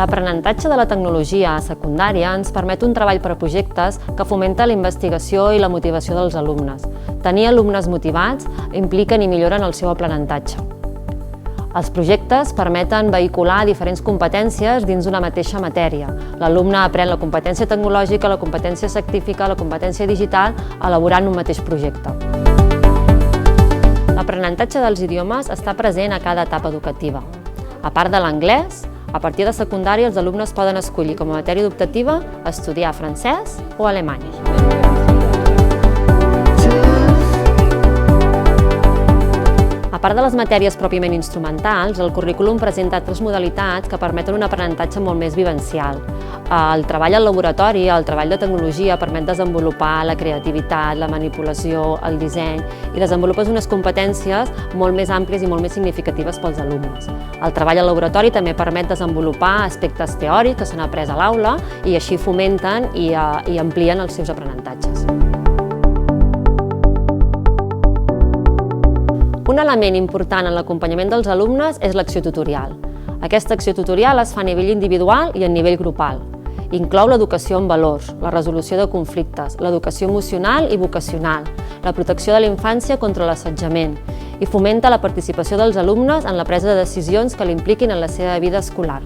L'aprenentatge de la tecnologia a secundària ens permet un treball per a projectes que fomenta la investigació i la motivació dels alumnes. Tenir alumnes motivats impliquen i milloren el seu aprenentatge. Els projectes permeten vehicular diferents competències dins d'una mateixa matèria. L'alumne aprèn la competència tecnològica, la competència científica, la competència digital, elaborant un mateix projecte. L'aprenentatge dels idiomes està present a cada etapa educativa. A part de l'anglès, a partir de secundària els alumnes poden escollir com a matèria optativa estudiar francès o alemany. A part de les matèries pròpiament instrumentals, el currículum presenta altres modalitats que permeten un aprenentatge molt més vivencial. El treball al laboratori, el treball de tecnologia, permet desenvolupar la creativitat, la manipulació, el disseny i desenvolupes unes competències molt més àmplies i molt més significatives pels alumnes. El treball al laboratori també permet desenvolupar aspectes teòrics que s'han après a l'aula i així fomenten i amplien els seus aprenentatges. Un element important en l'acompanyament dels alumnes és l'acció tutorial. Aquesta acció tutorial es fa a nivell individual i a nivell grupal. Inclou l'educació en valors, la resolució de conflictes, l'educació emocional i vocacional, la protecció de la infància contra l'assetjament i fomenta la participació dels alumnes en la presa de decisions que l'impliquin en la seva vida escolar.